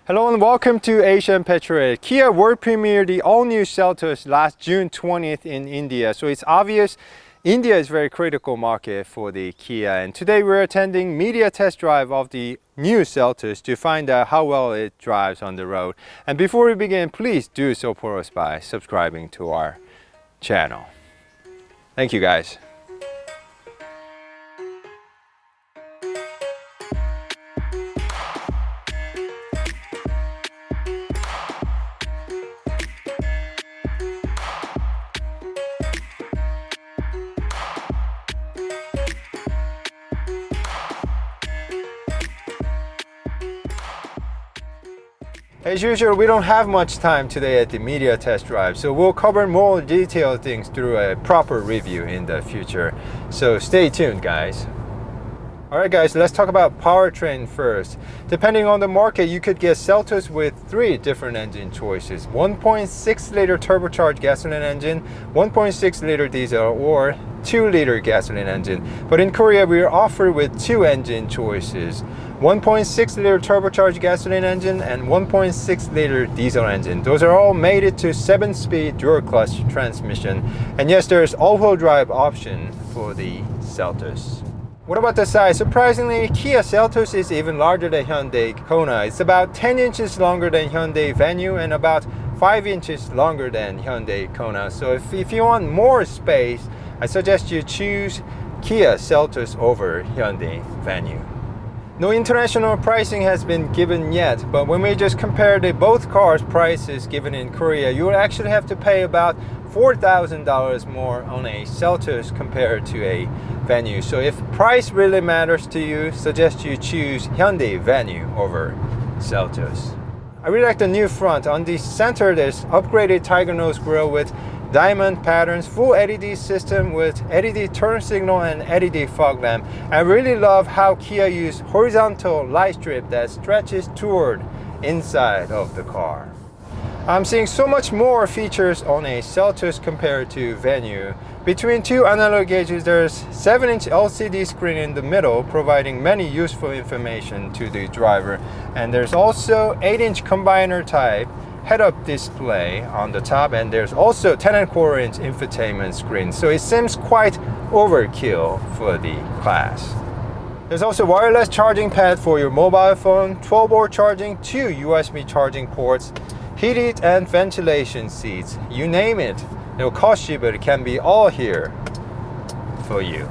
Hello and welcome to Asian Petrolhead. Kia world premiered the all-new Seltos last June 20th in India. So it's obvious India is a very critical market for the Kia. And today we're attending media test drive of the new Seltos to find out how well it drives on the road. And before we begin, please do support us by subscribing to our channel. Thank you guys. As usual, we don't have much time today at the media test drive, so we'll cover more detailed things through a proper review in the future. So stay tuned, guys. Alright guys, let's talk about powertrain first. Depending on the market, you could get Seltos with 3 different engine choices. 1.6 liter turbocharged gasoline engine, 1.6 liter diesel, or 2 liter gasoline engine. But in Korea, we are offered with 2 engine choices. 1.6 liter turbocharged gasoline engine and 1.6 liter diesel engine. Those are all mated to 7-speed dual clutch transmission. And yes, there's all-wheel drive option for the Seltos. What about the size? Surprisingly, Kia Seltos is even larger than Hyundai Kona. It's about 10 inches longer than Hyundai Venue and about 5 inches longer than Hyundai Kona. So if you want more space, I suggest you choose Kia Seltos over Hyundai Venue. No international pricing has been given yet, but when we just compare the both cars' prices given in Korea, you will actually have to pay about $4,000 more on a Seltos compared to a Venue. So if price really matters to you, suggest you choose Hyundai Venue over Seltos. I really like the new front. On the center, there's upgraded tiger nose grille with diamond patterns, full LED system with LED turn signal and LED fog lamp. I really love how Kia used horizontal light strip that stretches toward inside of the car. I'm seeing so much more features on a Seltos compared to Venue. Between 2 analog gauges, there's 7-inch LCD screen in the middle, providing many useful information to the driver. And there's also 8-inch combiner type head-up display on the top, and there's also 10.25-inch infotainment screen. So it seems quite overkill for the class. There's also wireless charging pad for your mobile phone, 12-volt charging, 2 USB charging ports, heated and ventilation seats. You name it. It'll cost you, but it can be all here for you.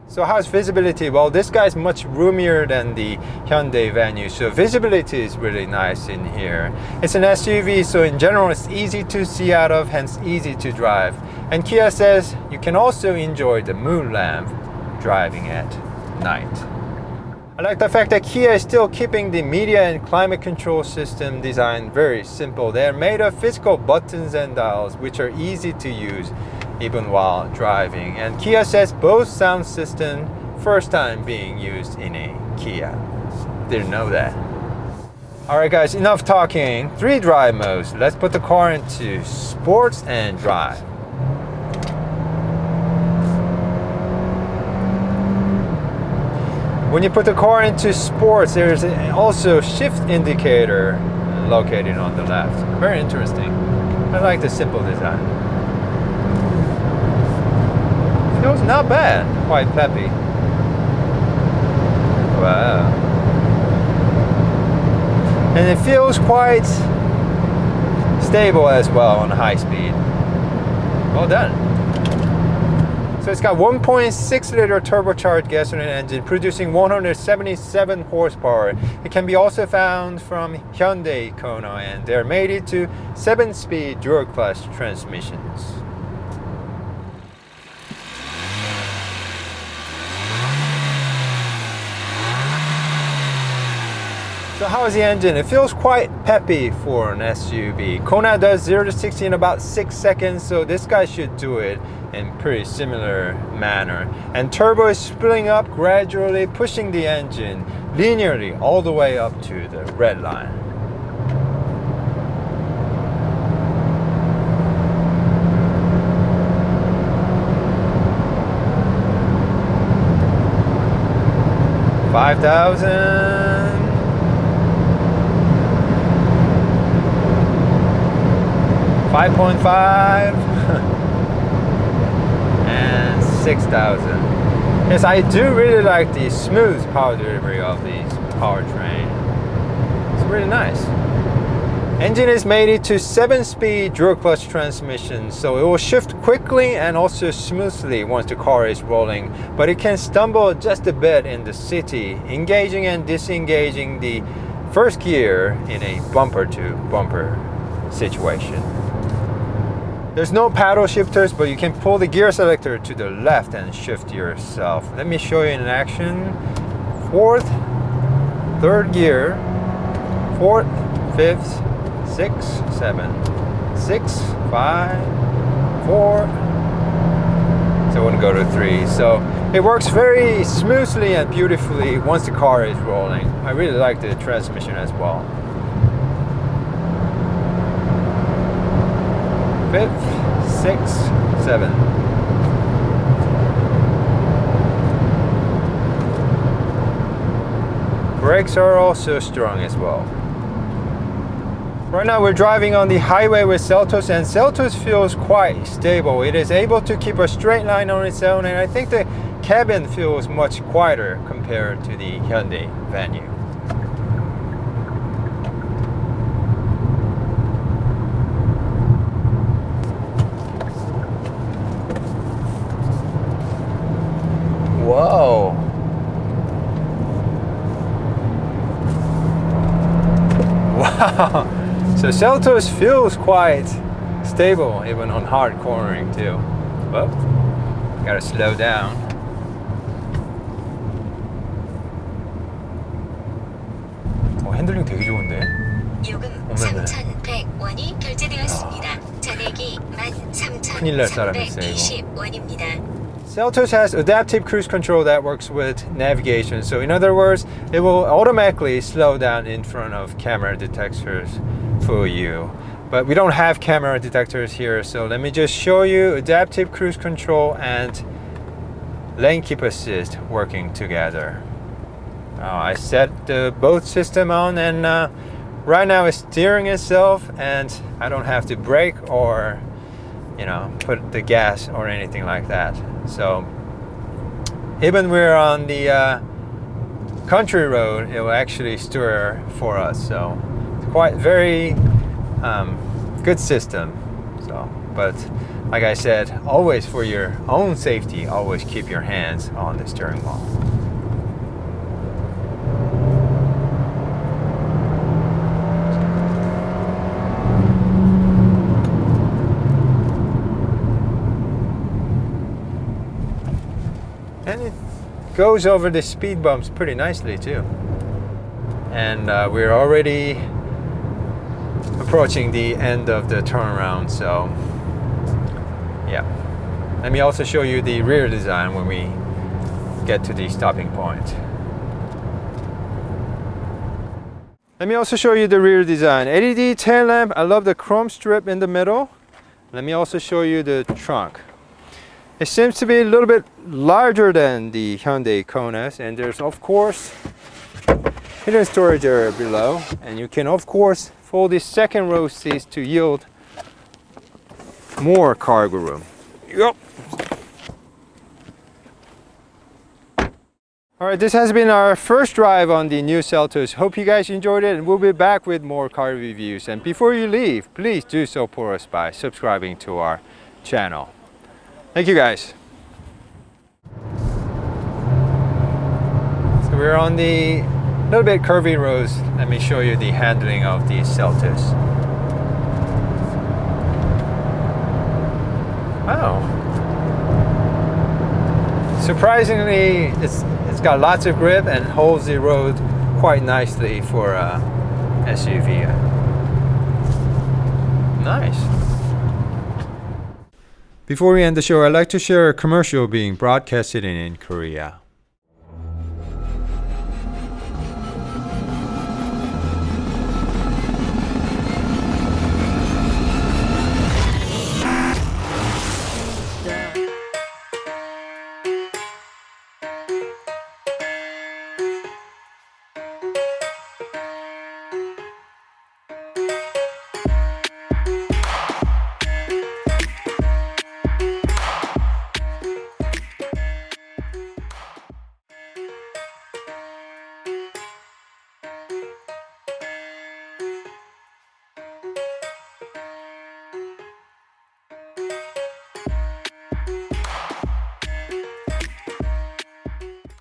So how's visibility? Well, this guy's much roomier than the Hyundai Venue, so visibility is really nice in here. It's an SUV, so in general it's easy to see out of, hence easy to drive. And Kia says you can also enjoy the moon lamp driving at night. I like the fact that Kia is still keeping the media and climate control system design very simple. They are made of physical buttons and dials, which are easy to use even while driving. And Kia says both sound system first time being used in a Kia. Didn't know that. Alright guys, enough talking. 3 drive modes. Let's put the car into sports and drive. When you put the car into sports, there's also shift indicator located on the left. Very interesting. I like the simple design. Feels not bad. Quite peppy. Wow. And it feels quite stable as well on high speed. Well done. So it's got 1.6 liter turbocharged gasoline engine producing 177 horsepower. It can be also found from Hyundai Kona, and they're mated to 7-speed dual clutch transmissions. So how is the engine? It feels quite peppy for an SUV. Kona does 0 to 60 in about 6 seconds, so this guy should do it in pretty similar manner. And turbo is splitting up gradually, pushing the engine linearly all the way up to the red line. $5,000. 5.5 and 6,000. Yes, I do really like the smooth power delivery of these powertrain. It's really nice. Engine is mated to 7-speed dual clutch transmission, so it will shift quickly and also smoothly once the car is rolling, but it can stumble just a bit in the city, engaging and disengaging the first gear in a bumper-to-bumper situation. There's no paddle shifters, but you can pull the gear selector to the left and shift yourself. Let me show you in action. Fourth, third gear, fourth, fifth, 6, 7, 6, 5, 4. So I want to go to 3. So it works very smoothly and beautifully once the car is rolling. I really like the transmission as well. 5th, 6th, 7. Brakes are also strong as well. Right now we're driving on the highway with Seltos, and Seltos feels quite stable. It is able to keep a straight line on its own, and I think the cabin feels much quieter compared to the Hyundai Venue. Whoa! Wow! So Seltos feels quite stable even on hard cornering too. Well, gotta slow down. 핸들링 되게 좋은데? 요금 3,100원이 결제되었습니다. 잔액이 13,320원입니다. Seltos has adaptive cruise control that works with navigation. So in other words, it will automatically slow down in front of camera detectors for you. But we don't have camera detectors here, so let me just show you adaptive cruise control and lane keep assist working together. I set the both system on, and right now it's steering itself, and I don't have to brake or put the gas or anything like that. So even we're on the country road, it will actually steer for us. So it's quite very good system. So, but like I said, always for your own safety, always keep your hands on the steering wheel. And it goes over the speed bumps pretty nicely too. And we're already approaching the end of the turnaround, so yeah. Let me also show you the rear design when we get to the stopping point. Let me also show you the rear design. LED tail lamp, I love the chrome strip in the middle. Let me also show you the trunk. It seems to be a little bit larger than the Hyundai Konas, and there's of course hidden storage area below, and you can of course fold the second row seats to yield more cargo room. Yep. Alright, this has been our first drive on the new Seltos. Hope you guys enjoyed it, and we'll be back with more car reviews. And before you leave, please do support us by subscribing to our channel. Thank you guys. So we're on the little bit curvy roads. Let me show you the handling of the Seltos. Wow. Surprisingly, it's got lots of grip and holds the road quite nicely for a SUV. Nice. Before we end the show, I'd like to share a commercial being broadcasted in Korea.